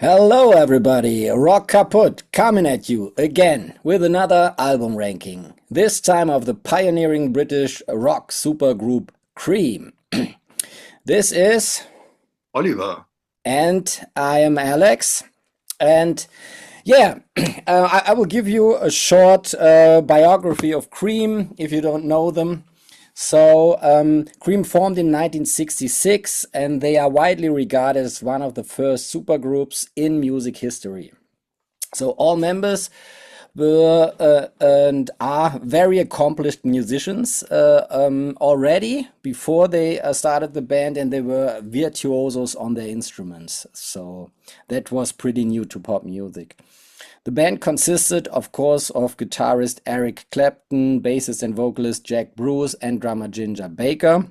Hello, everybody. Rock Kaput coming at you again with another album ranking. This time of the pioneering British rock supergroup Cream. This is, Oliver. and I am Alex. And yeah, I will give you a short biography of Cream if you don't know them. Cream formed in 1966 and they are widely regarded as one of the first supergroups in music history. So, all members were and are very accomplished musicians already before they started the band, and they were virtuosos on their instruments. So, that was pretty new to pop music. The band consisted, of course, of guitarist Eric Clapton, bassist and vocalist Jack Bruce, and drummer Ginger Baker.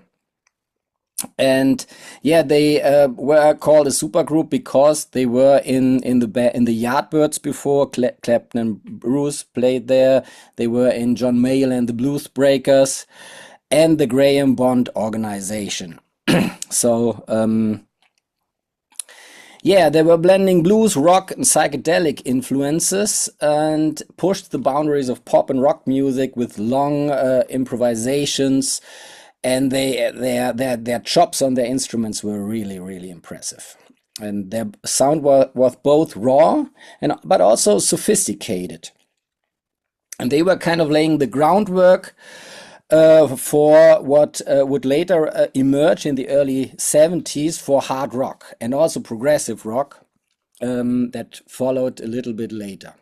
And yeah, they were called a supergroup because they were in the Yardbirds before. Clapton and Bruce played there. They were in John Mayall and the Blues Breakers, and the Graham Bond organization. So yeah, they were blending blues, rock, and psychedelic influences and pushed the boundaries of pop and rock music with long improvisations. And their chops on their instruments were really impressive. And their sound was both raw and but also sophisticated. And they were kind of laying the groundwork for what would later emerge in the early 70s for hard rock and also progressive rock that followed a little bit later.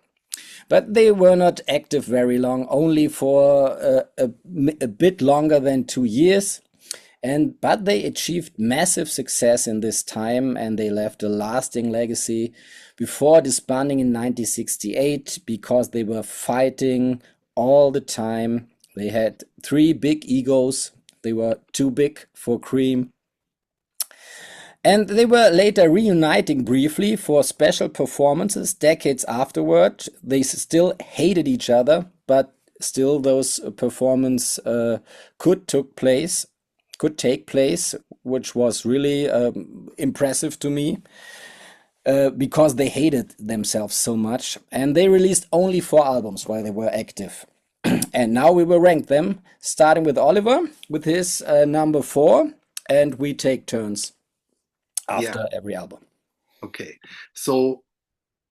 But they were not active very long, only for a bit longer than 2 years. But they achieved massive success in this time, and they left a lasting legacy before disbanding in 1968 because they were fighting all the time. They had three big egos. They were too big for Cream. And they were later reuniting briefly for special performances decades afterward. They still hated each other, but still those performances could take place, which was really impressive to me because they hated themselves so much. And they released only 4 albums while they were active. And now we will rank them, starting with Oliver with his number 4, and we take turns Yeah, after every album. okay. So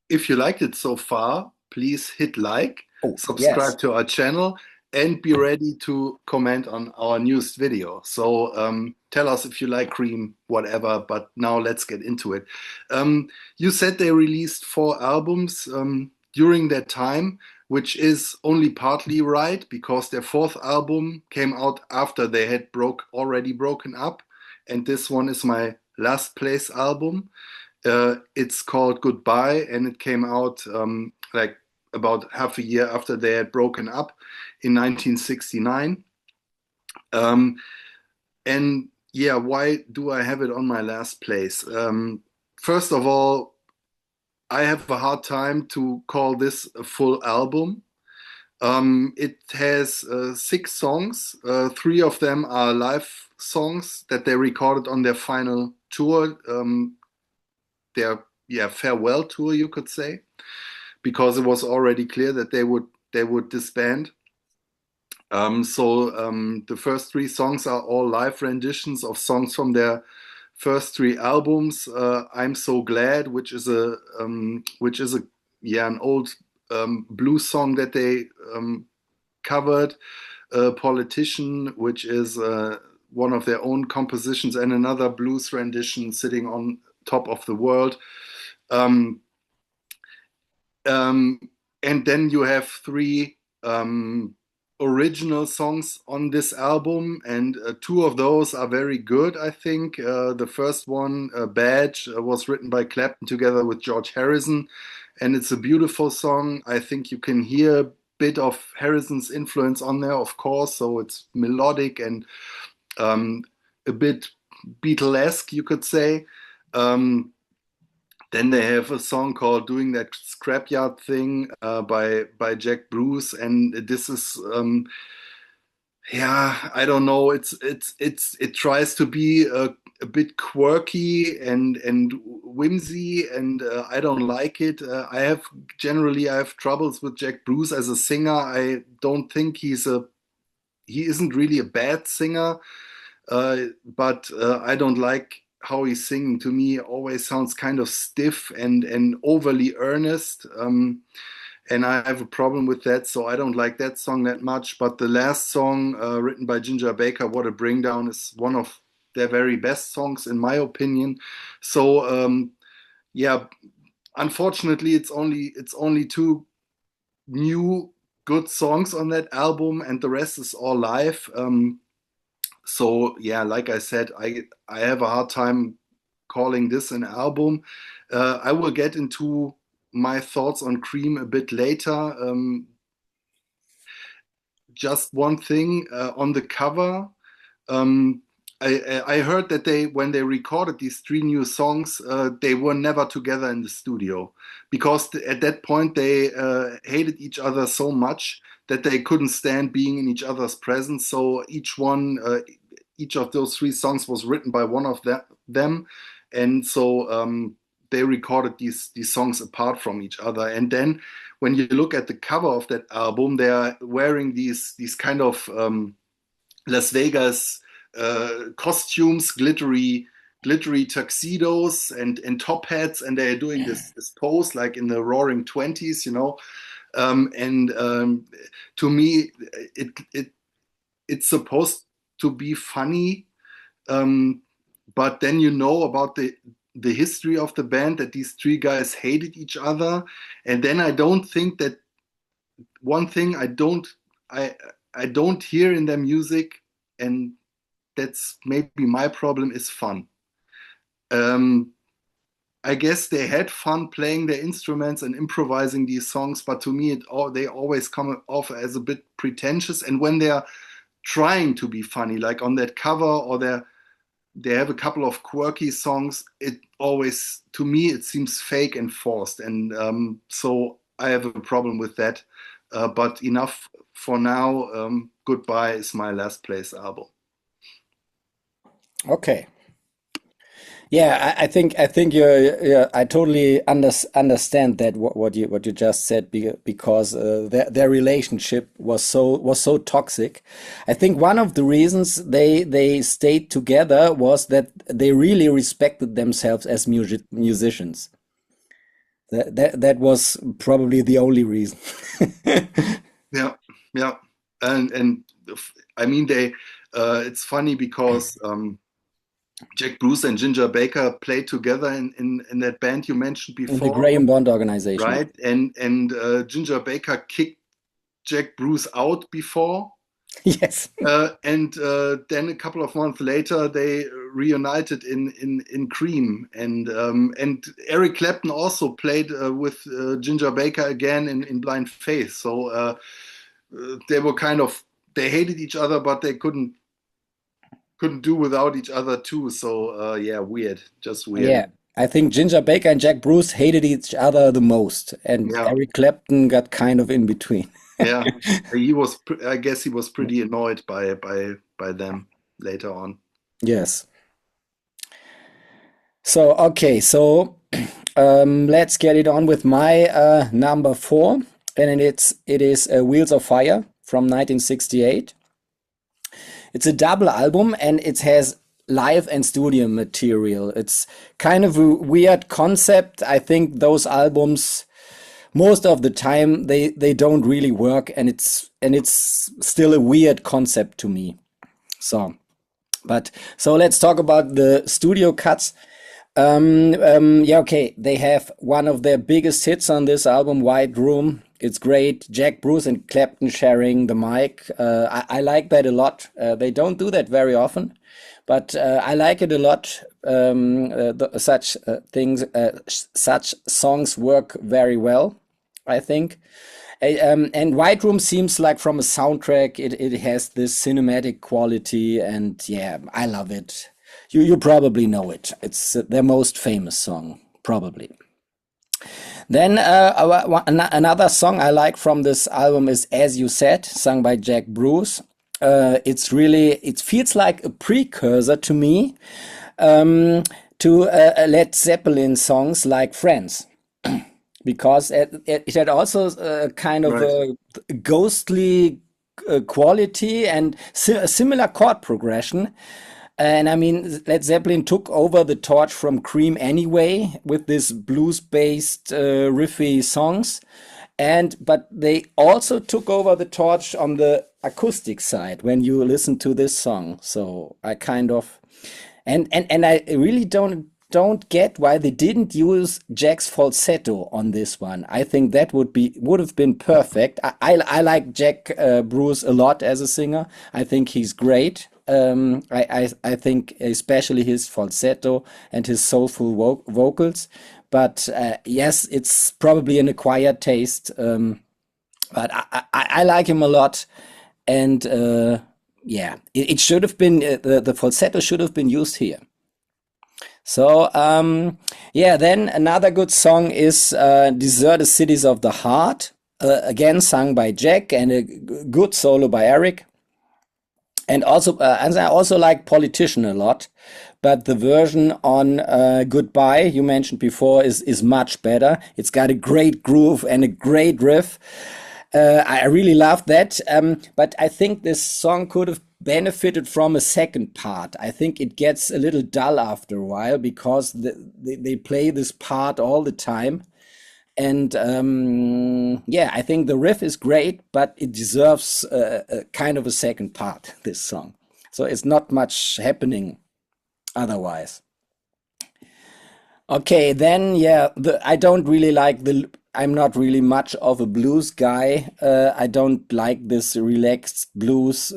if you liked it so far, please hit like, Oh, yes. subscribe to our channel, and be ready to comment on our newest video. So tell us if you like Cream, whatever, but now let's get into it. You said they released 4 albums during that time, which is only partly right because their fourth album came out after they had already broken up, and this one is my last place album. It's called Goodbye, and it came out like about half a year after they had broken up in 1969. Um, and yeah, why do I have it on my last place? First of all, I have a hard time to call this a full album. It has 6 songs. 3 of them are live songs that they recorded on their final tour, their farewell tour, you could say, because it was already clear that they would disband. The first 3 songs are all live renditions of songs from their first 3 albums. I'm So Glad, which is a an old blues song that they covered. Politician, which is one of their own compositions, and another blues rendition, Sitting on Top of the World. Um, um, and then you have 3 original songs on this album, and 2 of those are very good, I think. The first one, Badge, was written by Clapton together with George Harrison, and it's a beautiful song. I think you can hear a bit of Harrison's influence on there, of course, so it's melodic and um, a bit Beatlesque, you could say. Um, then they have a song called "Doing That Scrapyard Thing" by Jack Bruce, and this is I don't know. It tries to be a bit quirky and whimsy, and I don't like it. I have troubles with Jack Bruce as a singer. I don't think he isn't really a bad singer, but I don't like how he's singing. To me, it always sounds kind of stiff and overly earnest. And I have a problem with that, so I don't like that song that much. But the last song, written by Ginger Baker, "What a Bring Down," is one of their very best songs in my opinion. So yeah, unfortunately, it's only two new good songs on that album, and the rest is all live. So yeah, like I said, I have a hard time calling this an album. I will get into my thoughts on Cream a bit later. Just one thing on the cover. Um, I heard that when they recorded these three new songs, they were never together in the studio because at that point they hated each other so much that they couldn't stand being in each other's presence. So each of those three songs was written by one of them, and so they recorded these songs apart from each other. And then when you look at the cover of that album, they are wearing these kind of Las Vegas costumes, glittery tuxedos and top hats, and they're doing this pose like in the Roaring Twenties, you know. And to me, it's supposed to be funny, but then you know about the history of the band, that these three guys hated each other, and then I don't think that one thing I don't hear in their music, and that's maybe my problem, is fun. Um, I guess they had fun playing their instruments and improvising these songs, but to me, they always come off as a bit pretentious. And when they're trying to be funny, like on that cover, or they have a couple of quirky songs, it always, to me, it seems fake and forced. And so I have a problem with that. But enough for now. Goodbye is my Last Place album. Okay. Yeah, I think I totally understand that what you just said, because their relationship was so toxic. I think one of the reasons they stayed together was that they really respected themselves as musicians. That was probably the only reason. Yeah, yeah, and I mean they. It's funny because Jack Bruce and Ginger Baker played together in that band you mentioned In the before, Graham Bond organization. right? And Ginger Baker kicked Jack Bruce out before, Yes. and then a couple of months later they reunited in Cream, and Eric Clapton also played with Ginger Baker again in Blind Faith. So they were kind of, they hated each other, but they couldn't do without each other too. So yeah, weird, just weird. Yeah. I think Ginger Baker and Jack Bruce hated each other the most, and Yeah, Eric Clapton got kind of in between. yeah. I guess he was pretty annoyed by them later on. Yes. So, okay, so let's get it on with my number four, and it is Wheels of Fire from 1968. It's a double album, and it has live and studio material. It's kind of a weird concept. I think those albums, most of the time, they don't really work, and it's still a weird concept to me. So, so let's talk about the studio cuts. Yeah, okay. They have one of their biggest hits on this album, White Room. It's great. Jack Bruce and Clapton sharing the mic. I like that a lot. They don't do that very often, but I like it a lot. Such songs work very well, I think. And White Room seems like from a soundtrack, it has this cinematic quality, and yeah, I love it. You probably know it. It's their most famous song, probably. Then another song I like from this album is "As You Said," sung by Jack Bruce. It feels like a precursor to me. to Led Zeppelin songs like Friends, because it had also a kind of Right. a ghostly quality and a similar chord progression. And I mean, Led Zeppelin took over the torch from Cream anyway with this blues-based riffy songs, and but they also took over the torch on the acoustic side when you listen to this song. So I kind of and I really don't get why they didn't use Jack's falsetto on this one. I think that would have been perfect. I like Jack Bruce a lot as a singer. I think he's great. I think especially his falsetto and his soulful vocals. But yes, it's probably an acquired taste. But I like him a lot, and yeah, it should have been the falsetto should have been used here. So yeah, then another good song is "Deserted Cities of the Heart," again sung by Jack, and a good solo by Eric. And I also like Politician a lot, but the version on Goodbye you mentioned before is much better. It's got a great groove and a great riff. I really love that. But I think this song could have benefited from a second part. I think it gets a little dull after a while because they play this part all the time. And yeah, I think the riff is great, but it deserves a kind of a second part, this song. So it's not much happening otherwise. Okay, then yeah, I don't really like I'm not really much of a blues guy. I don't like this relaxed blues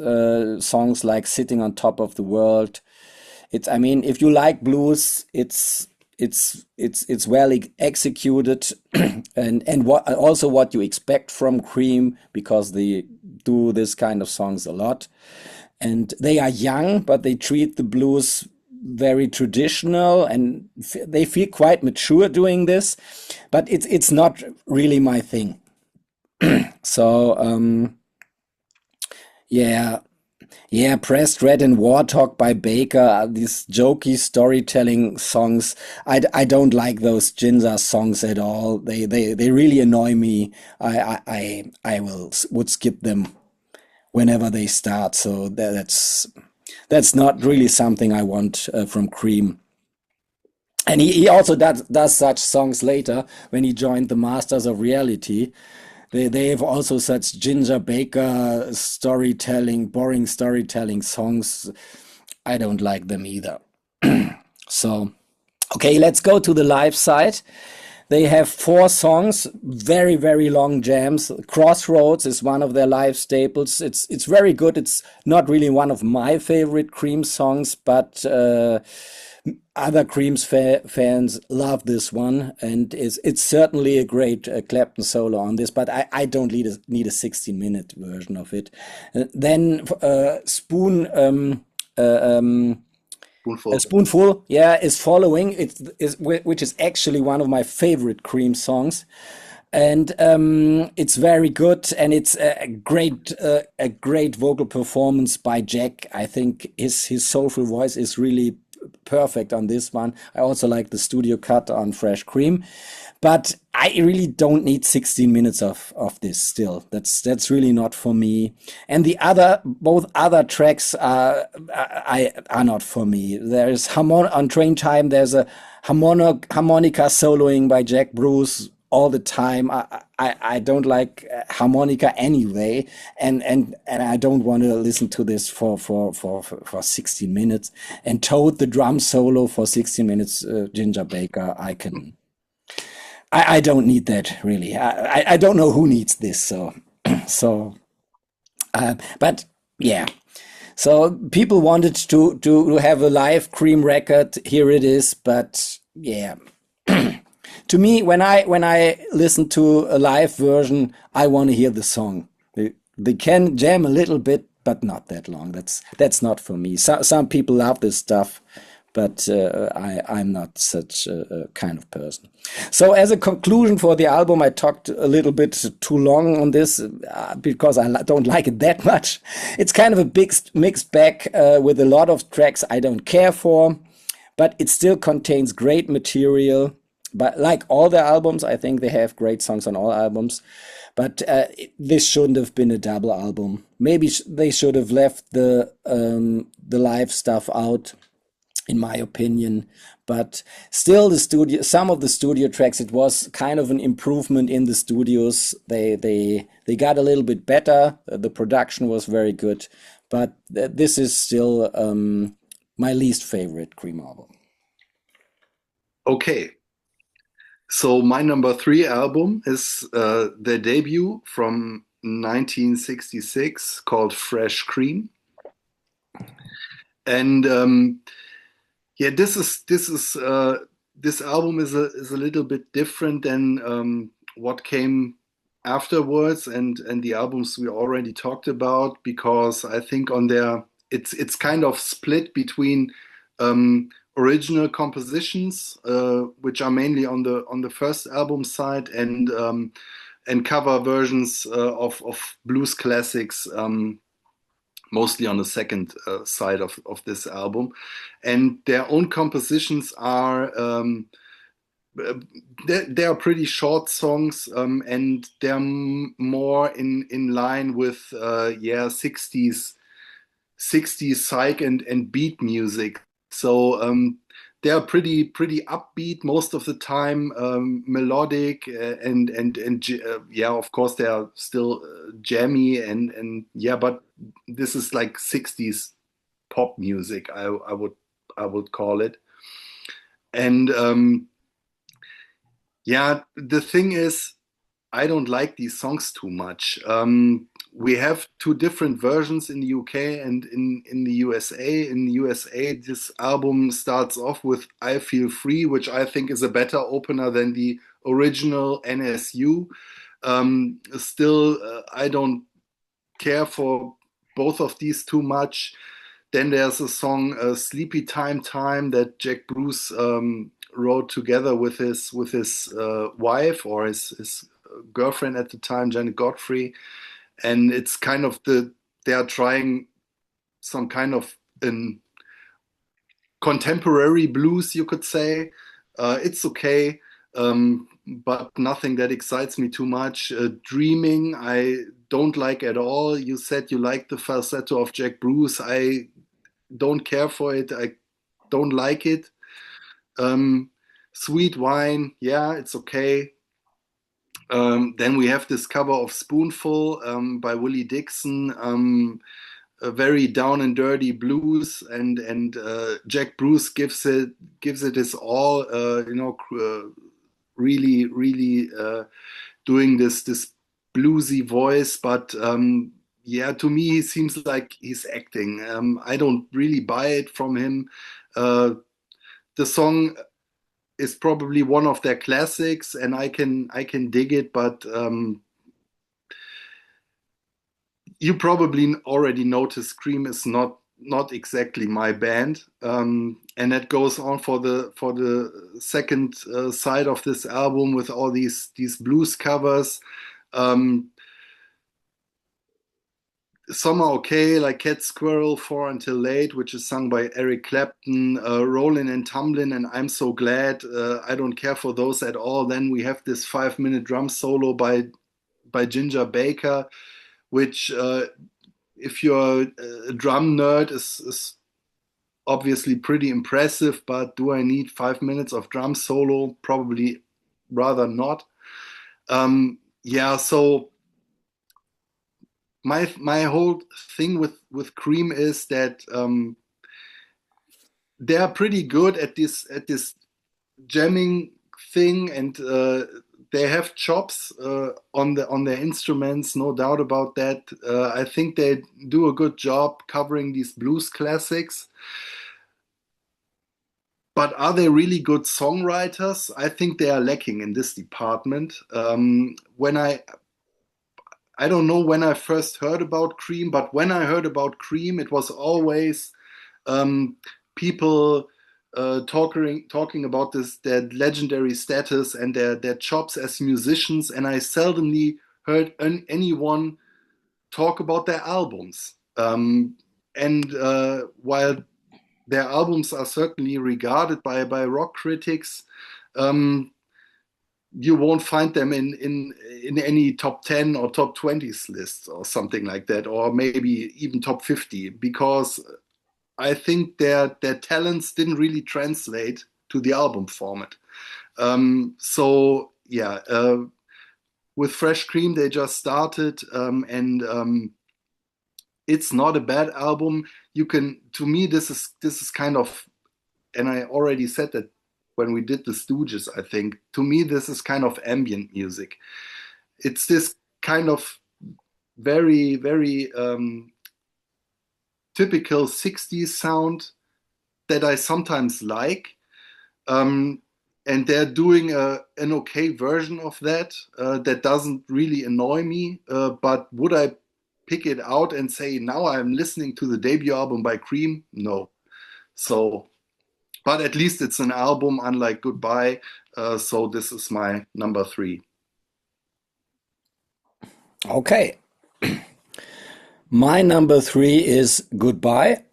songs like "Sitting on Top of the World." I mean, if you like blues, it's well executed, and also what you expect from Cream because they do this kind of songs a lot, and they are young, but they treat the blues very traditional, and they feel quite mature doing this, but it's not really my thing. So yeah. Yeah, Pressed Red and War Talk by Baker, these jokey storytelling songs. I don't like those Ginza songs at all. They really annoy me. Would skip them whenever they start. So that's not really something I want from Cream. And he also does such songs later when he joined the Masters of Reality. They have also such Ginger Baker storytelling, boring storytelling songs. I don't like them either. So, okay, let's go to the live side. They have 4 songs, very, very long jams. Crossroads is one of their live staples. It's very good. It's not really one of my favorite Cream songs, but other Cream's fans love this one, and it's certainly a great Clapton solo on this. But I don't need a 16-minute version of it. Then Spoon. A Spoonful. Spoonful, yeah, is following. Which is actually one of my favorite Cream songs, and it's very good, and it's a great vocal performance by Jack. I think his soulful voice is really perfect on this one. I also like the studio cut on Fresh Cream, but I really don't need 16 minutes of this still. That's really not for me. And both other tracks are not for me. There's on Train Time, there's a harmonica soloing by Jack Bruce all the time. I don't like harmonica anyway, and I don't want to listen to this for 16 minutes. And Toad, the drum solo for 16 minutes, Ginger Baker, I don't need that really. I don't know who needs this. So so but yeah. So people wanted to have a live Cream record. Here it is. But yeah, to me, when I listen to a live version, I want to hear the song. They can jam a little bit, but not that long. That's not for me. Some people love this stuff, but I'm not such a kind of person. So as a conclusion for the album, I talked a little bit too long on this because I don't like it that much. It's kind of a big mixed bag with a lot of tracks I don't care for. but it still contains great material. But like all their albums, I think they have great songs on all albums. But this shouldn't have been a double album. Maybe they should have left the live stuff out, in my opinion. But still, some of the studio tracks, it was kind of an improvement in the studios. They got a little bit better. The production was very good, but this is still my least favorite Cream album. Okay, so my number three album is their debut from 1966 called Fresh Cream. And yeah, this album is a little bit different than what came afterwards and the albums we already talked about, because I think on their it's kind of split between original compositions, which are mainly on the first album side, and cover versions of blues classics. Mostly on the second side of this album. And their own compositions are, they are pretty short songs, and they're more in line with, yeah, 60s psych and beat music. So they are pretty upbeat most of the time, melodic, yeah, of course they are still jammy and yeah, but this is like 60s pop music, I would call it. And yeah, the thing is, I don't like these songs too much. We have two different versions in the UK and in the USA. In the USA, this album starts off with I Feel Free, which I think is a better opener than the original NSU. Still, I don't care for both of these too much. Then there's a song, Sleepy Time Time, that Jack Bruce wrote together with his wife, or his girlfriend at the time, Janet Godfrey. And it's kind of they are trying some kind of an contemporary blues, you could say. It's okay, but nothing that excites me too much. Dreaming, I don't like at all. You said you like the falsetto of Jack Bruce. I don't care for it. I don't like it. Um, Sweet Wine, yeah, it's okay. Then we have this cover of Spoonful by Willie Dixon, a very down and dirty blues, and Jack Bruce gives it his all, really doing this bluesy voice, but yeah, to me he seems like he's acting. I don't really buy it from him. The song is probably one of their classics, and I can dig it, but you probably already noticed Cream is not exactly my band, and that goes on for the second side of this album with all these blues covers. Um, some are okay, like Cat Squirrel, Four Until Late, which is sung by Eric Clapton, Rollin' and Tumblin', and I'm So Glad. I don't care for those at all. Then we have this 5 minute drum solo by Ginger Baker, which, if you're a drum nerd, is obviously pretty impressive. But do I need 5 minutes of drum solo? Probably rather not. Yeah, so my whole thing with Cream is that they are pretty good at this jamming thing, and they have chops on their instruments, no doubt about that. I think they do a good job covering these blues classics. But are they really good songwriters? I think they are lacking in this department. When I don't know when I first heard about Cream, but when I heard about Cream, it was always um, people talking about this their legendary status and their chops as musicians, and I seldomly heard anyone talk about their albums. And while their albums are certainly regarded by rock critics. Um, you won't find them in any top 10 or top 20s lists or something like that, or maybe even top 50, because I think their talents didn't really translate to the album format. So yeah, with Fresh Cream they just started, and it's not a bad album. You can, to me, this is kind of, and I already said that when we did the Stooges, I think to me this is kind of ambient music. It's this kind of very typical 60s sound that I sometimes like. Um, and they're doing an okay version of that that doesn't really annoy me. But would I pick it out and say, now I'm listening to the debut album by Cream? No. So, but at least it's an album, unlike Goodbye. So this is my number three. Okay, my number three is Goodbye.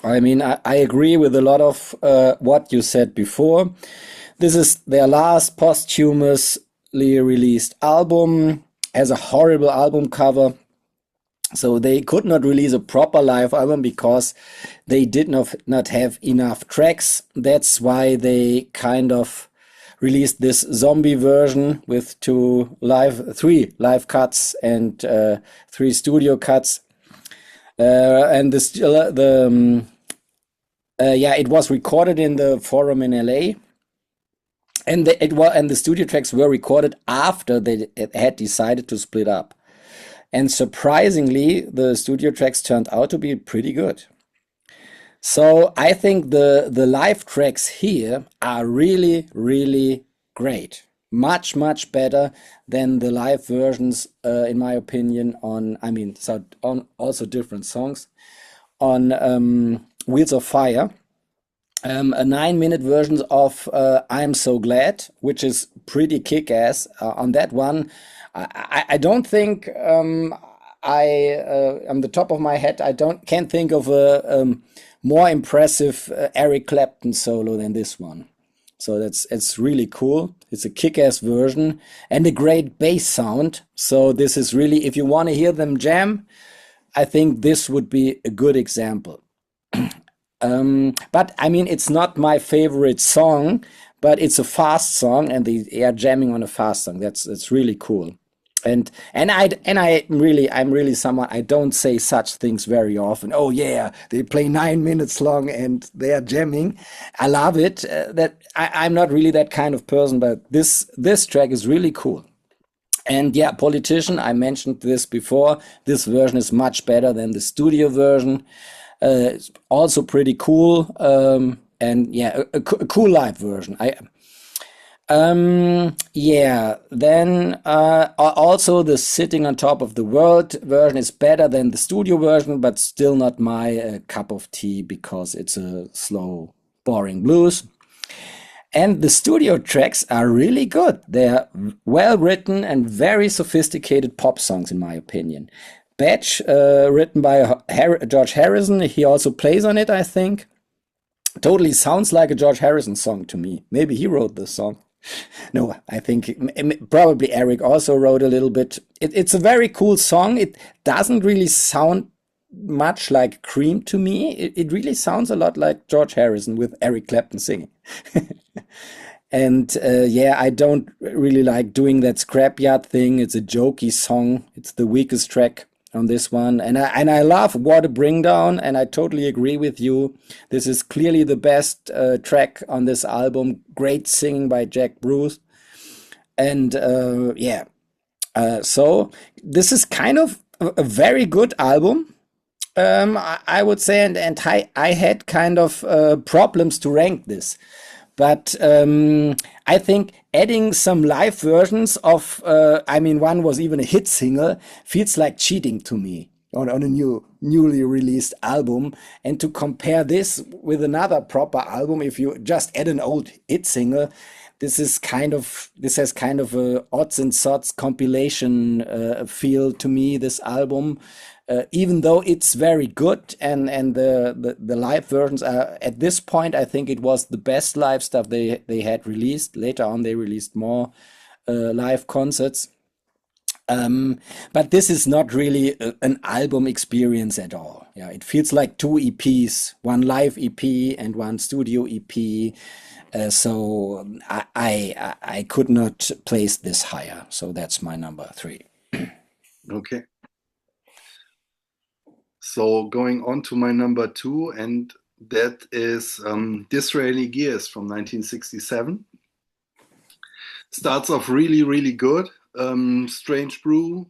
I mean, I agree with a lot of what you said before. This is their last posthumously released album, has a horrible album cover. So they could not release a proper live album because they did not have enough tracks. That's why they kind of released this zombie version with three live cuts and three studio cuts. And it was recorded in the Forum in LA, and the studio tracks were recorded after they had decided to split up. And surprisingly, the studio tracks turned out to be pretty good. So I think the live tracks here are really great. Much better than the live versions, in my opinion, on also different songs. On Wheels of Fire, a 9-minute version of I'm So Glad, which is pretty kick-ass. On that one, I don't think on the top of my head, can't think of a more impressive Eric Clapton solo than this one. So it's really cool. It's a kick-ass version and a great bass sound. So this is really, if you want to hear them jam, I think this would be a good example. But I mean, it's not my favorite song, but it's a fast song, and they are jamming on a fast song. That's really cool. I'm really someone, I don't say such things very often. Oh yeah, they play 9 minutes long and they are jamming. I love it. I'm not really that kind of person, but this track is really cool. And yeah, Politician, I mentioned this before. This version is much better than the studio version. It's also pretty cool. And yeah, a cool live version. Then also the Sitting on Top of the World version is better than the studio version, but still not my cup of tea because it's a slow, boring blues. And the studio tracks are really good. They're well written and very sophisticated pop songs, in my opinion. Batch, written by George Harrison, he also plays on it, I think. Totally sounds like a George Harrison song to me. Maybe he wrote this song. No, I think probably Eric also wrote a little bit. It's a very cool song. It doesn't really sound much like Cream to me. It really sounds a lot like George Harrison with Eric Clapton singing. And I don't really like doing that scrapyard thing. It's a jokey song. It's the weakest track on this one. And I love What a Bring Down, and I totally agree with you. This is clearly the best track on this album. Great singing by Jack Bruce. And so this is kind of a very good album. I would say, and I had kind of problems to rank this. But I think adding some live versions of, one was even a hit single, feels like cheating to me on a newly released album. And to compare this with another proper album, if you just add an old hit single, this has kind of a odds and sods compilation feel to me, this album. Even though it's very good, and the live versions are, at this point, I think it was the best live stuff they had released. Later on, they released more live concerts. But this is not really an album experience at all. Yeah, it feels like two EPs, one live EP and one studio EP. So I could not place this higher. So that's my number three. Okay. So going on to my number two, and that is Disraeli Gears from 1967. Starts off really, really good. Strange Brew,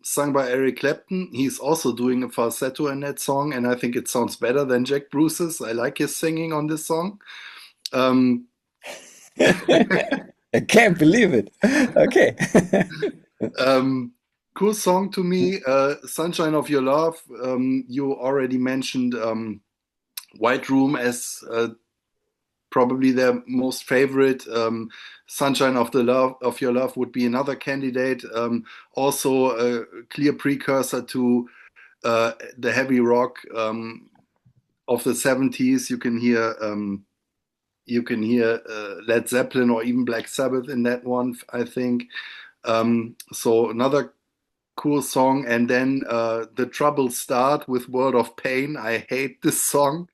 sung by Eric Clapton. He's also doing a falsetto in that song, and I think it sounds better than Jack Bruce's. I like his singing on this song. Um, I can't believe it. Okay. cool song to me. Sunshine of Your Love. You already mentioned White Room as probably their most favorite. Sunshine of the Love of Your Love would be another candidate. Also a clear precursor to the heavy rock of the 70s. You can hear Led Zeppelin or even Black Sabbath in that one, I think. So another cool song. And then The Troubles Start with World of Pain. I hate this song.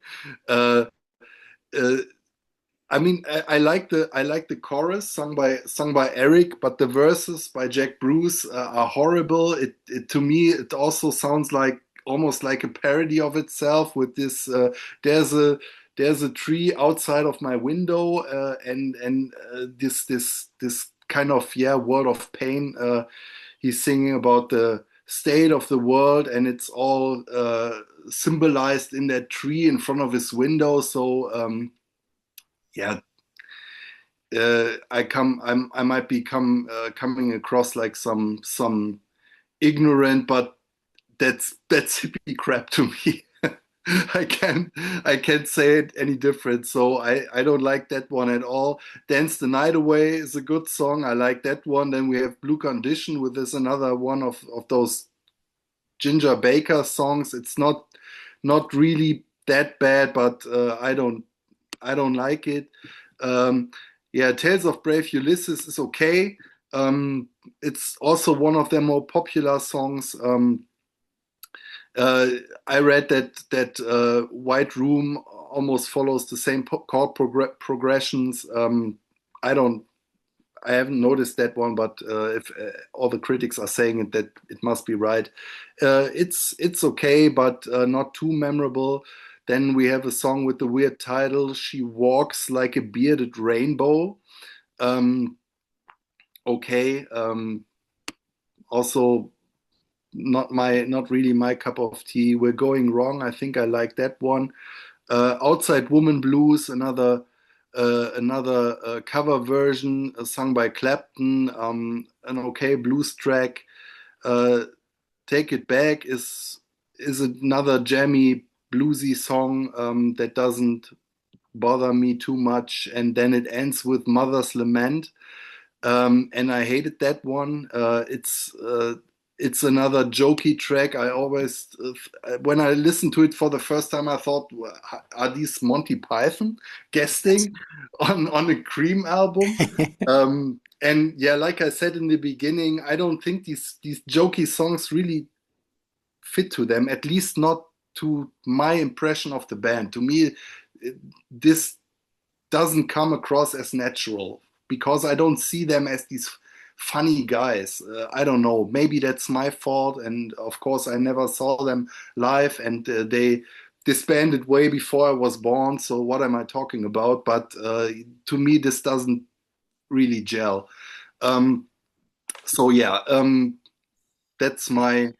Uh, uh, I mean, I like the chorus sung by Eric, but the verses by Jack Bruce are horrible. It to me it also sounds like almost like a parody of itself with this. There's a there's a tree outside of my window, and this kind of, yeah, world of pain. He's singing about the state of the world, and it's all symbolized in that tree in front of his window. So yeah, I might be coming across like some ignorant, but that's hippie crap to me. I can't say it any different. So I don't like that one at all. Dance the Night Away is a good song. I like that one. Then we have Blue Condition, with this another one of those Ginger Baker songs. It's not really that bad, but I don't like it. Um, yeah, Tales of Brave Ulysses is okay. It's also one of their more popular songs. Uh, I read that White Room almost follows the same chord progressions. I don't, I haven't noticed that one, but if all the critics are saying it, that it must be right. It's okay, but not too memorable. Then we have a song with the weird title, "She Walks Like a Bearded Rainbow." Um, okay, also not really my cup of tea. We're Going Wrong. I think I like that one. Outside Woman Blues, another cover version sung by Clapton. An okay blues track. Uh, Take It Back is another jammy bluesy song that doesn't bother me too much. And then it ends with Mother's Lament, and I hated that one. It's another jokey track. I always, when I listened to it for the first time, I thought, are these Monty Python guesting on a Cream album? And yeah, like I said in the beginning, I don't think these jokey songs really fit to them, at least not to my impression of the band. To me, this doesn't come across as natural because I don't see them as these funny guys. I don't know. Maybe that's my fault. And of course, I never saw them live, and they disbanded way before I was born. So what am I talking about? But to me, this doesn't really gel. Um, so yeah, that's my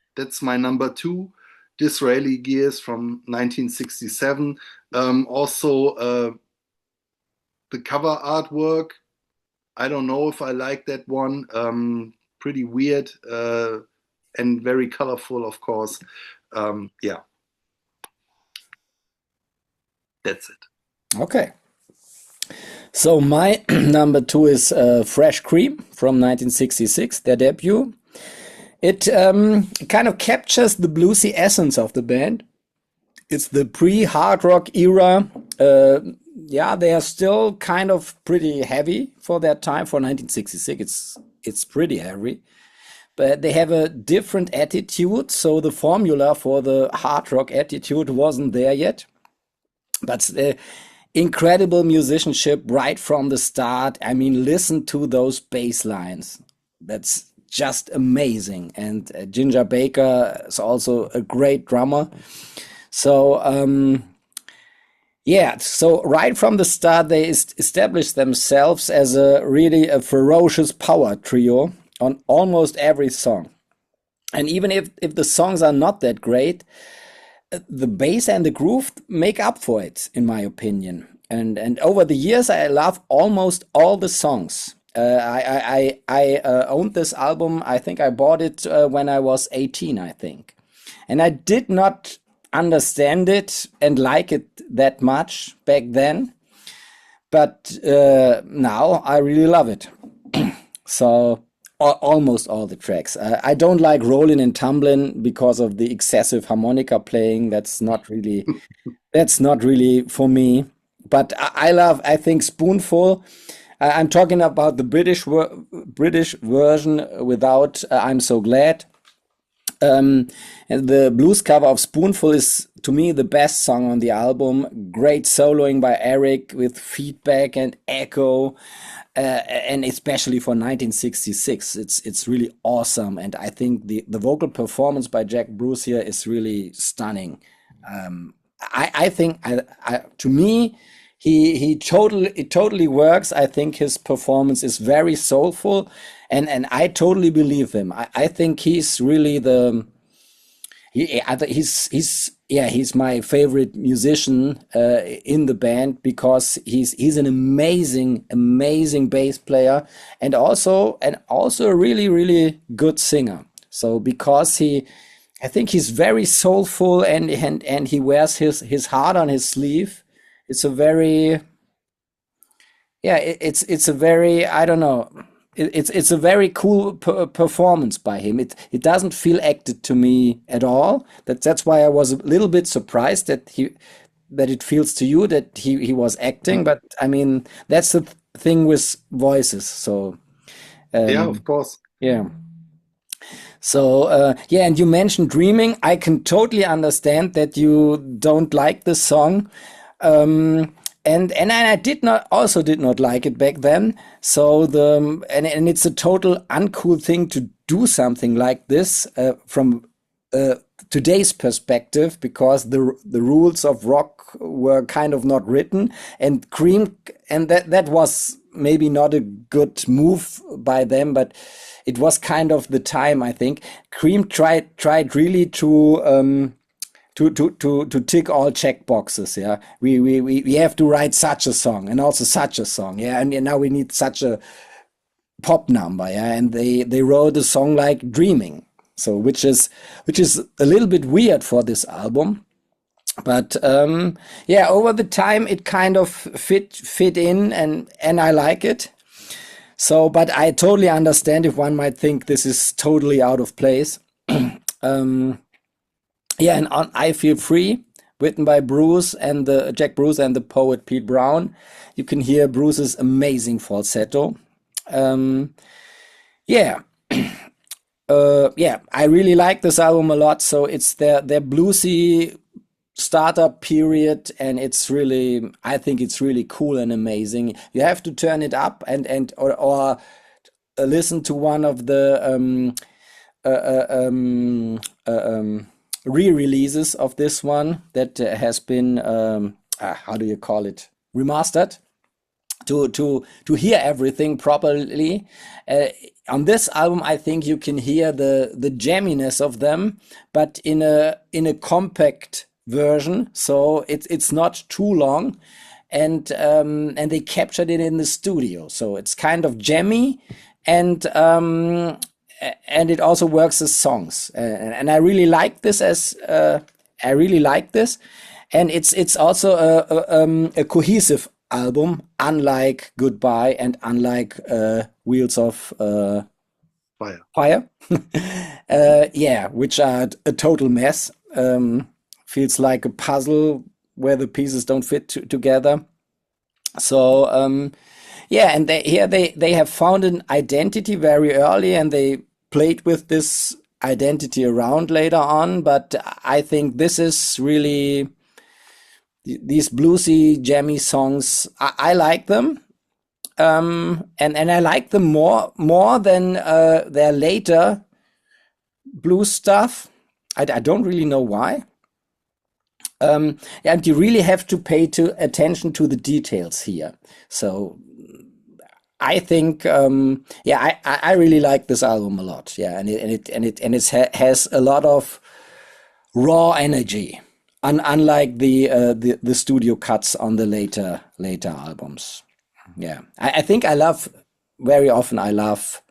number two. Disraeli Gears from 1967. Also, the cover artwork, I don't know if I like that one. Pretty weird and very colorful, of course. Yeah, that's it. Okay. So my number two is Fresh Cream from 1966, their debut. It kind of captures the bluesy essence of the band. It's the pre-hard rock era. Yeah, they are still kind of pretty heavy for that time. For 1966, it's pretty heavy, but they have a different attitude. So the formula for the hard rock attitude wasn't there yet. But incredible musicianship right from the start. I mean, listen to those bass lines. That's just amazing. And Ginger Baker is also a great drummer. So, yeah, so right from the start, they established themselves as a ferocious power trio on almost every song. And even if the songs are not that great, the bass and the groove make up for it, in my opinion. And over the years, I love almost all the songs. I owned this album. I think I bought it when I was 18, I think. And I did not understand it and like it that much back then. But now I really love it. So almost all the tracks. I don't like Rollin' and Tumblin' because of the excessive harmonica playing. That's not really for me. But I love, I think, Spoonful. I'm talking about the British version without I'm So Glad. And the blues cover of Spoonful is, to me, the best song on the album. Great soloing by Eric with feedback and echo. And especially for 1966, it's really awesome. And I think the vocal performance by Jack Bruce here is really stunning. I think to me, it totally works. I think his performance is very soulful, and I totally believe him. I think he's really he's my favorite musician in the band, because he's an amazing bass player, and also a really good singer. So because I think he's very soulful, and he wears his heart on his sleeve. It's a very, it's a very, I don't know, it's a very cool performance by him. It doesn't feel acted to me at all. That's why I was a little bit surprised that it feels to you that he was acting. But I mean, that's the thing with voices. So yeah, of course. Yeah. So yeah, and you mentioned Dreaming. I can totally understand that you don't like this song. And I did not like it back then. So and it's a total uncool thing to do something like this from today's perspective, because the rules of rock were kind of not written, and Cream, and that was maybe not a good move by them, but it was kind of the time. I think Cream tried really to tick all check boxes. Yeah, we have to write such a song and also such a song. Yeah, and now we need such a pop number. Yeah, and they wrote a song like Dreaming. So which is a little bit weird for this album. But yeah, over the time it kind of fit in, and I like it. So, but I totally understand if one might think this is totally out of place. Yeah, and on I Feel Free, written by Jack Bruce and the poet Pete Brown, you can hear Bruce's amazing falsetto. Yeah, yeah, I really like this album a lot. So it's their bluesy startup period, and I think it's really cool and amazing. You have to turn it up or listen to one of the re-releases of this one that has been how do you call it, remastered, to hear everything properly. On this album, I think you can hear the jamminess of them, but in a compact version, so it's not too long, and they captured it in the studio, so it's kind of jammy, and it also works as songs, and I really like this and it's also a cohesive album, unlike Goodbye and unlike Wheels of Fire. Fire. Yeah, which are a total mess. Feels like a puzzle where the pieces don't fit together. So yeah, and they have found an identity very early, and they played with this identity around later on. But I think this is really these bluesy, jammy songs. I like them, and I like them more than their later blues stuff. I don't really know why. And you really have to pay attention to the details here. So I think, yeah, I really like this album a lot. Yeah, and it has a lot of raw energy, unlike the studio cuts on the later albums. Yeah, I think I love very often. I love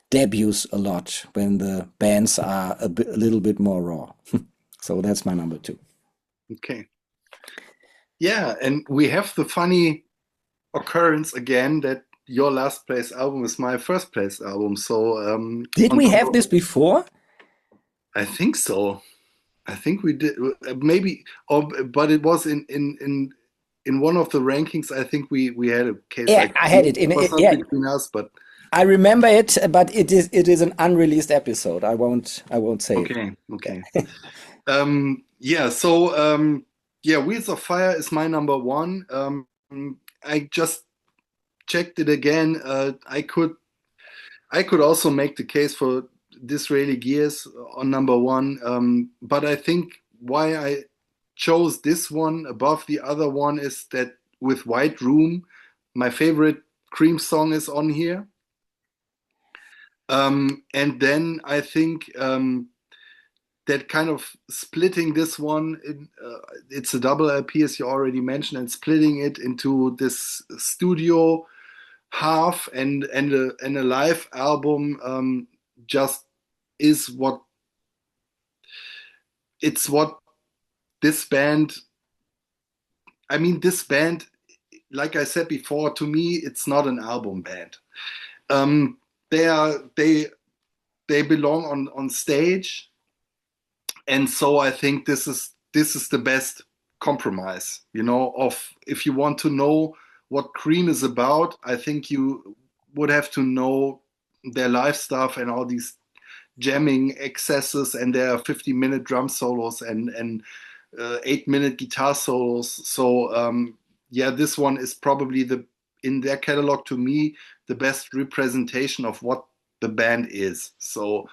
debuts a lot when the bands are a little bit more raw. So that's my number two. Okay. Yeah, and we have the funny occurrence again that your last place album is my first place album. So Did on we top have of, this before? I think so. I think we did maybe, or but it was in one of the rankings. I think we had a case Yeah, like I had maybe it it in was it. not Yeah, between us, but I remember it, but it is an unreleased episode. I won't say it. okay, okay. Yeah, so yeah, Wheels of Fire is my number one. I just checked it again. I could also make the case for Disraeli Gears on number one, but I think why I chose this one above the other one is that with White Room, my favorite Cream song is on here. And then I think that kind of splitting this one, it's a double LP as you already mentioned, and splitting it into this studio half and a live album just is what this band. I mean, this band, like I said before, to me, it's not an album band. Um, they belong on stage, and so I think this is the best compromise. Of if you want to know what Cream is about, I think you would have to know their live stuff and all these jamming excesses, and there are 50-minute drum solos and 8-minute guitar solos. So yeah, this one is probably in their catalog to me the best representation of what the band is. So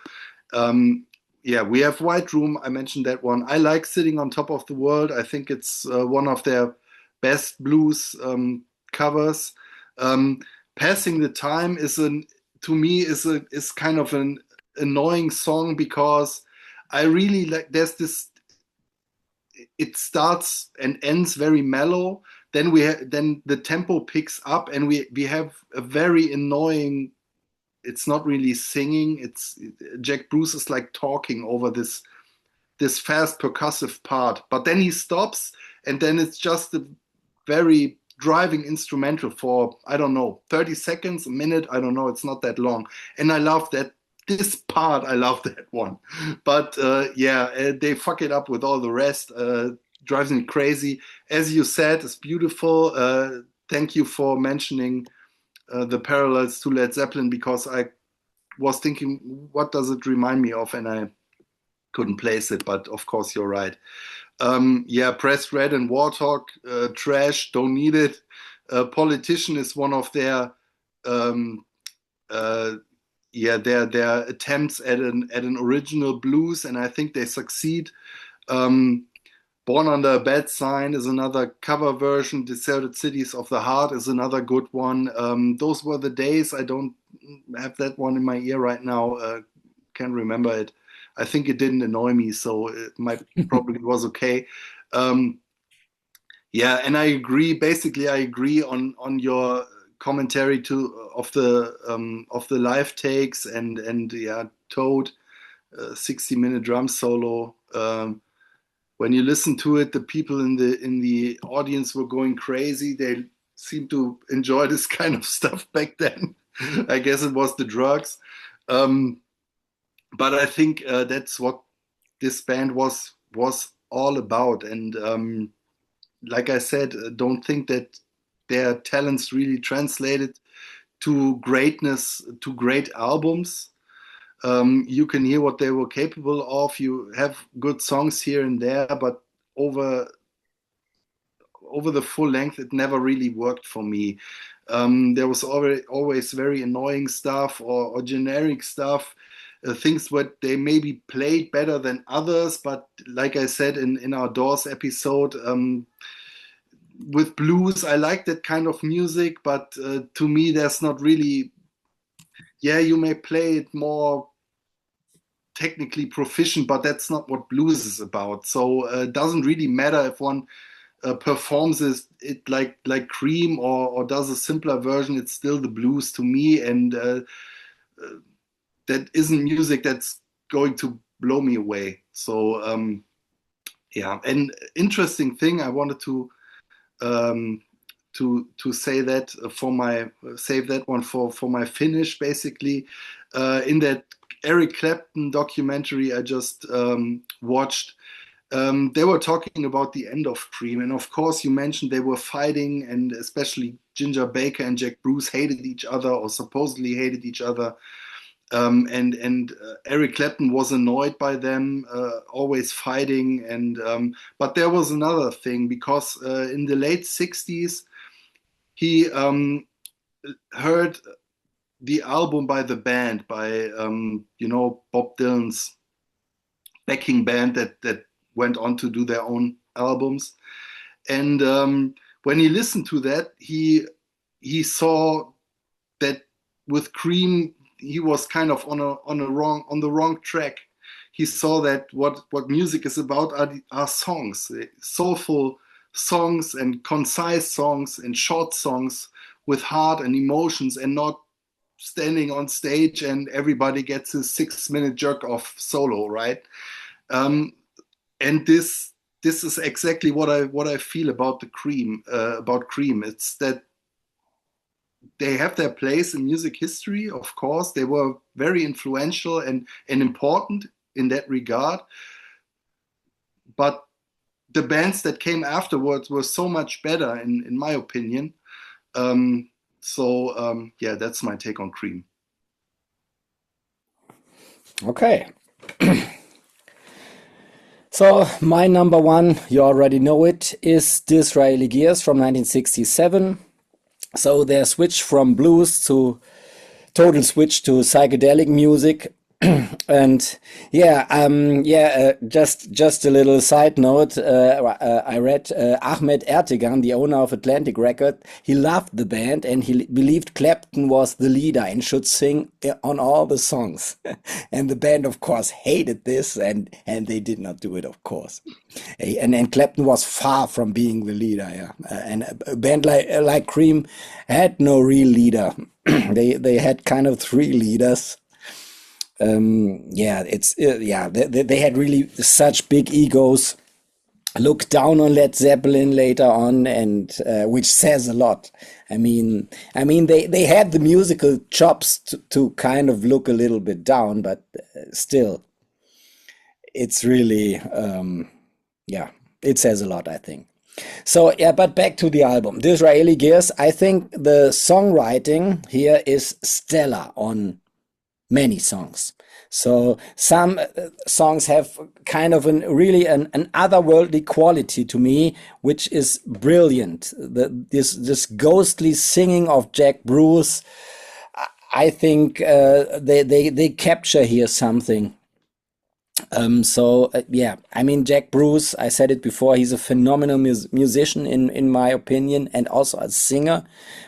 um, yeah, we have White Room. I mentioned that one. I like Sitting on Top of the World. I think it's one of their best blues covers. Um, Passing the Time to me is kind of an annoying song because I really like. There's this. It starts and ends very mellow. Then the tempo picks up, and we have a very annoying. It's not really singing. It's Jack Bruce is like talking over this fast percussive part, but then he stops, and then it's just a very driving instrumental for I don't know 30 seconds, a minute. I don't know. It's not that long, and I love that. This part, I love that one, but yeah, they fuck it up with all the rest. Drives me crazy. As you said, it's beautiful. Thank you for mentioning the parallels to Led Zeppelin because I was thinking, what does it remind me of? And I couldn't place it, but of course you're right. Yeah, Press Red and Warthog, trash, don't need it. Politician is one of their, um, uh, yeah, their attempts at an original blues, and I think they succeed. Um, Born Under a Bad Sign is another cover version. Deserted Cities of the Heart is another good one. Those Were the Days. I don't have that one in my ear right now. Can't remember it. I think it didn't annoy me, so it might probably was okay. Um, yeah, and I agree. Basically, I agree on your commentary to of the live takes and yeah, Toad, 60-minute drum solo. When you listen to it, the people in the audience were going crazy. They seemed to enjoy this kind of stuff back then. I guess it was the drugs. Um, but I think that's what this band was all about. And like I said, don't think that their talents really translated to greatness, to great albums. You can hear what they were capable of. You have good songs here and there, but over the full length, it never really worked for me. There was always very annoying stuff or generic stuff, things what they maybe played better than others. But like I said in our Doors episode, with blues, I like that kind of music, but to me, there's not really. Yeah, you may play it more technically proficient, but that's not what blues is about. So it doesn't really matter if one performs it like Cream or does a simpler version. It's still the blues to me, and that isn't music that's going to blow me away. So yeah, and interesting thing I wanted um, to say that for my save that one for my finish basically in that Eric Clapton documentary I just watched. They were talking about the end of Cream, and of course, you mentioned they were fighting, and especially Ginger Baker and Jack Bruce hated each other or supposedly hated each other. And Eric Clapton was annoyed by them, always fighting. And but there was another thing because in the late '60s, he heard the album by the band by Bob Dylan's backing band that went on to do their own albums. And when he listened to that, he saw that with Cream he was kind of on the wrong track. He saw that what music is about are songs, soulful songs and concise songs and short songs with heart and emotions, and not standing on stage and everybody gets a 6 minute jerk off solo, right? Um, and this is exactly what I feel about the Cream about Cream. It's that they have their place in music history. Of course, they were very influential and important in that regard. But the bands that came afterwards were so much better, in my opinion. Yeah, that's my take on Cream. Okay. So my number one, you already know it, is Disraeli Gears from 1967. So their switch from blues to total switch to psychedelic music. And just a little side note. I read Ahmet Ertegun, the owner of Atlantic Record. He loved the band and he believed Clapton was the leader and should sing on all the songs. And the band, of course, hated this, and they did not do it, of course. And Clapton was far from being the leader. Yeah, and a band like Cream had no real leader. They had kind of three leaders. They had really such big egos. Look down on Led Zeppelin later on, and which says a lot. I mean, they had the musical chops to kind of look a little bit down, but still, it's really, it says a lot, I think. So yeah, but back to the album, Disraeli Gears. I think the songwriting here is stellar on many songs. So some songs have kind of an otherworldly quality to me, which is brilliant. This ghostly singing of Jack Bruce, I think they capture here something. I mean, Jack Bruce, I said it before, he's a phenomenal musician in my opinion, and also a singer,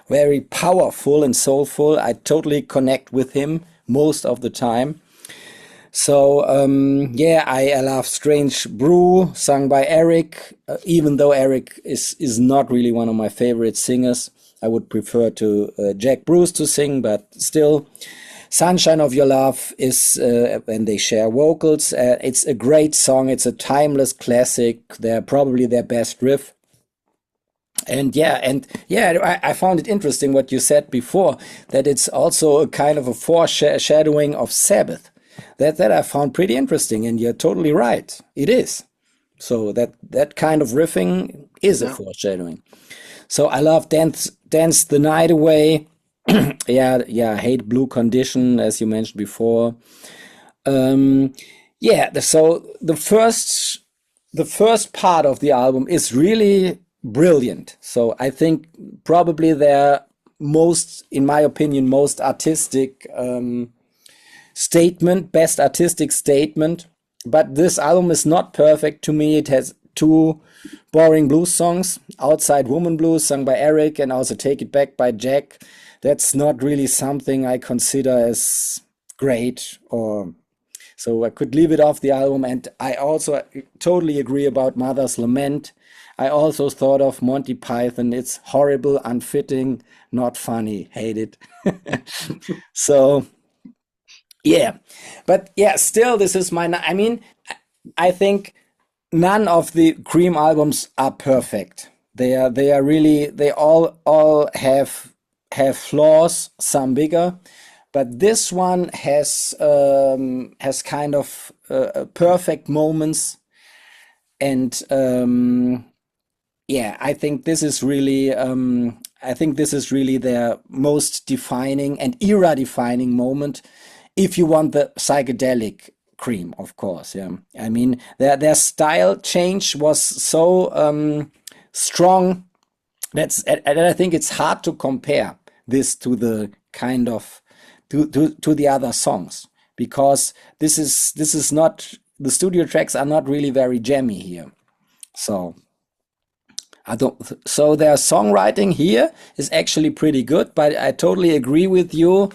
very powerful and soulful. I totally connect with him most of the time. So I love Strange Brew, sung by Eric. Even though Eric is not really one of my favorite singers, I would prefer to Jack Bruce to sing, but still. Sunshine of Your Love is, and they share vocals. It's a great song. It's a timeless classic. They're probably their best riff. I found it interesting what you said before, that it's also a kind of a foreshadowing of Sabbath. That I found pretty interesting, and you're totally right. It is. So that kind of riffing is a Yeah. foreshadowing. So I love Dance the Night Away. Hate Blue Condition, as you mentioned before. Um, so the first part of the album is really brilliant. So I think probably their most, in my opinion, most artistic statement, best artistic statement. But this album is not perfect to me. It has two boring blues songs, Outside Woman Blues, sung by Eric, and also Take It Back by Jack. That's not really something I consider as great, or so I could leave it off the album. And I also totally agree about Mother's Lament. I also thought of Monty Python. It's horrible, unfitting, not funny. Hate it. So yeah, but yeah, still, this is my. I mean, I think none of the Cream albums are perfect. They are really, they all have flaws, some bigger, but this one has kind of perfect moments, and I think this is really their most defining and era defining moment. If you want the psychedelic Cream, of course, yeah. I mean, their style change was so strong. And I think it's hard to compare this to the kind of to the other songs, because this is not, the studio tracks are not really very jammy here. So I don't. So their songwriting here is actually pretty good, but I totally agree with you.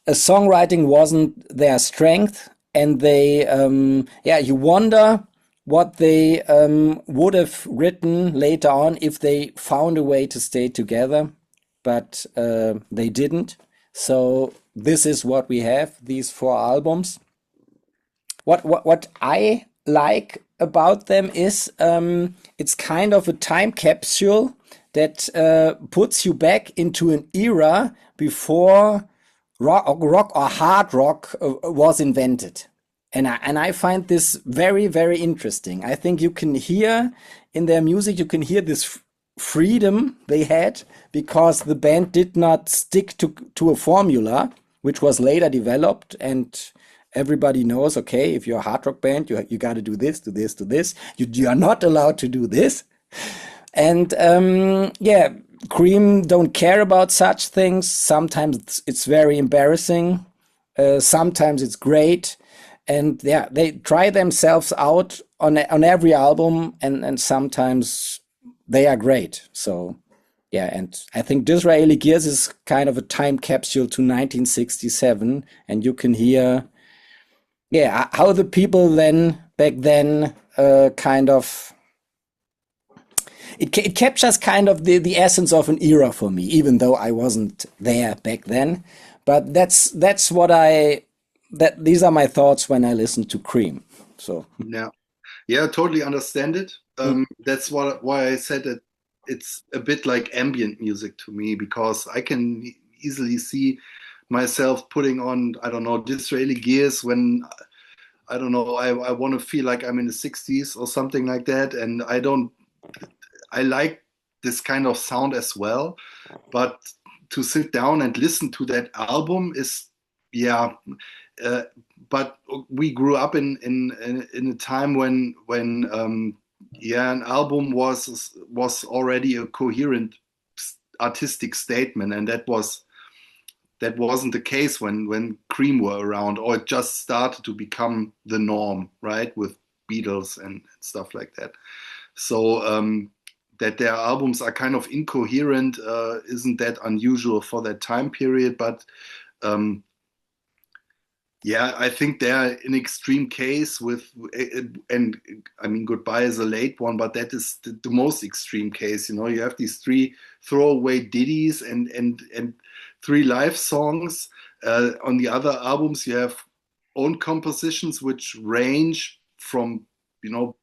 Songwriting wasn't their strength, and you wonder what they would have written later on if they found a way to stay together, but they didn't. So this is what we have, these four albums. What I like about them is it's kind of a time capsule that puts you back into an era before rock or hard rock was invented. And I find this very, very interesting. I think you can hear in their music, you can hear this freedom they had, because the band did not stick to a formula, which was later developed. And everybody knows, okay, if you're a hard rock band, you got to do this, do this, do this. You are not allowed to do this. And Cream don't care about such things. Sometimes it's very embarrassing. Sometimes it's great. And yeah, they try themselves out on every album, and sometimes they are great. So yeah, and I think Disraeli Gears is kind of a time capsule to 1967, and you can hear, yeah, how the people then back then kind of it captures kind of the essence of an era for me, even though I wasn't there back then. But that's what these are my thoughts when I listen to Cream. So Yeah. Yeah, totally understand it. mm, That's why I said that it's a bit like ambient music to me, because I can easily see myself putting on, I don't know, Disraeli Gears when, I don't know, I want to feel like I'm in the 60s or something like that. And I like this kind of sound as well. But to sit down and listen to that album is, yeah. Uh, but we grew up in a time when an album was already a coherent artistic statement, and that wasn't the case when Cream were around, or it just started to become the norm, right, with Beatles and stuff like that. So that their albums are kind of incoherent isn't that unusual for that time period, but um, yeah, I think they're an extreme case and I mean, Goodbye is a late one, but that is the most extreme case. You know, you have these three throwaway ditties and three live songs. On the other albums, you have own compositions which range from, you know,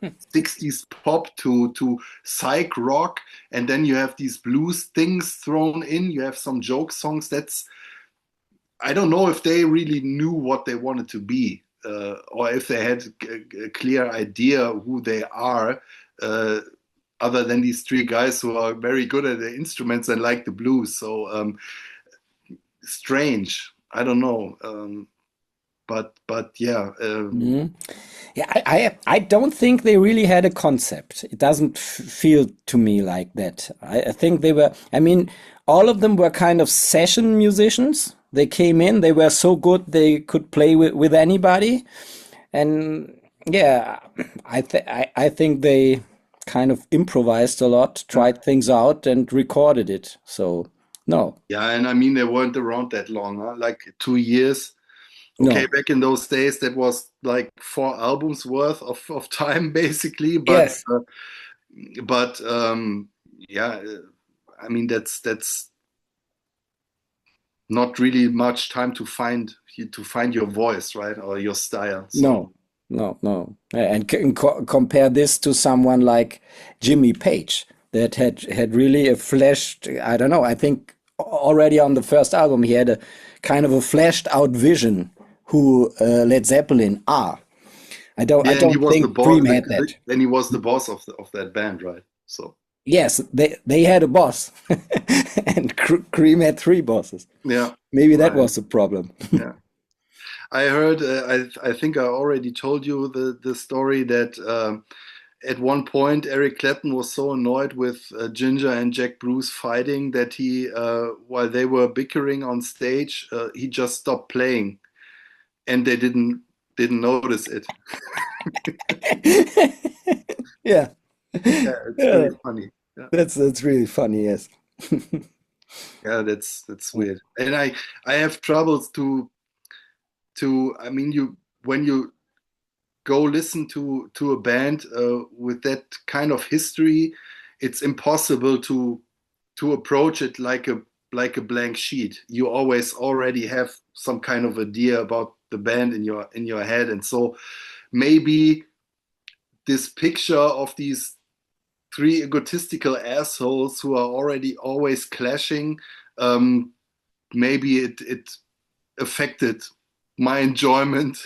60s pop to psych rock, and then you have these blues things thrown in. You have some joke songs. That's I don't know if they really knew what they wanted to be, or if they had a clear idea who they are, uh, other than these three guys who are very good at the instruments and like the blues. So strange. I don't know. But yeah, Mhm. Yeah, I don't think they really had a concept. It doesn't feel to me like that. I think they were, I mean, all of them were kind of session musicians. They came in, they were so good they could play with anybody. And yeah, I think they kind of improvised a lot, tried things out and recorded it. So no, yeah, and I mean they weren't around that long, huh? Like 2 years. Okay, no. back in those days, that was like 4 albums worth of time, basically. Yes. But yeah, I mean that's not really much time to find your voice, right, or your style. So No, no. And compare this to someone like Jimmy Page that had really a fleshed, I don't know, I think already on the first album he had a kind of a fleshed out vision who Led Zeppelin are. I yeah, and he don't was the think boss. Cream had that. Then he was the boss of that band, right? So Yes, they had a boss, and Cream had three bosses. yeah, Maybe that right. was the problem. Yeah, I heard. I think I already told you the story that. At one point, Eric Clapton was so annoyed with Ginger and Jack Bruce fighting that while they were bickering on stage, he just stopped playing, and they didn't notice it. Yeah. Yeah, it's Yeah, really funny. Yeah, that's really funny, yes. yeah, that's weird. And I have troubles to. I mean, you when you go listen to a band with that kind of history, it's impossible to approach it like a blank sheet. You always already have some kind of idea about the band in your head, and so maybe this picture of these three egotistical assholes who are already always clashing, um, maybe it affected my enjoyment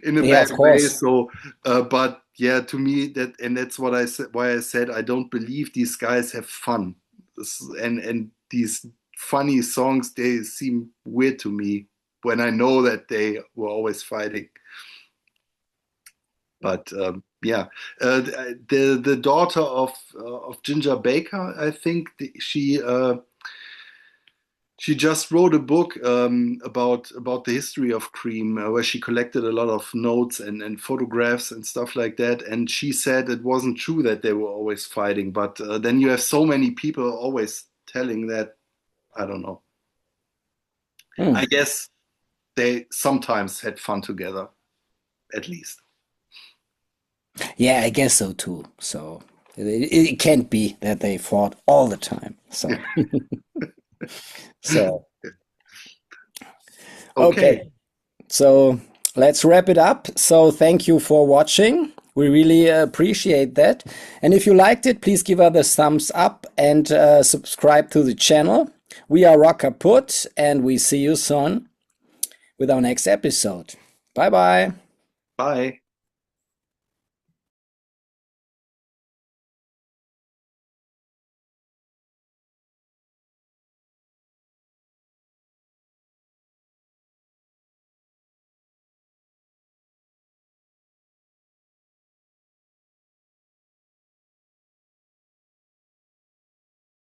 in a Yeah, bad of way. course. So, but yeah, to me that's what I said. Why I said I don't believe these guys have fun, and these funny songs they seem weird to me when I know that they were always fighting. But yeah, the daughter of Ginger Baker, I think she just wrote a book about the history of Cream, where she collected a lot of notes and photographs and stuff like that. And she said it wasn't true that they were always fighting, but then you have so many people always telling that. I don't know. Hmm. I guess they sometimes had fun together, at least. Yeah, I guess so too. So it can't be that they fought all the time. So so Okay. okay. So let's wrap it up. So thank you for watching. We really appreciate that. And if you liked it, please give us a thumbs up and subscribe to the channel. We are Rock Kaput, and we see you soon with our next episode. Bye bye. Bye.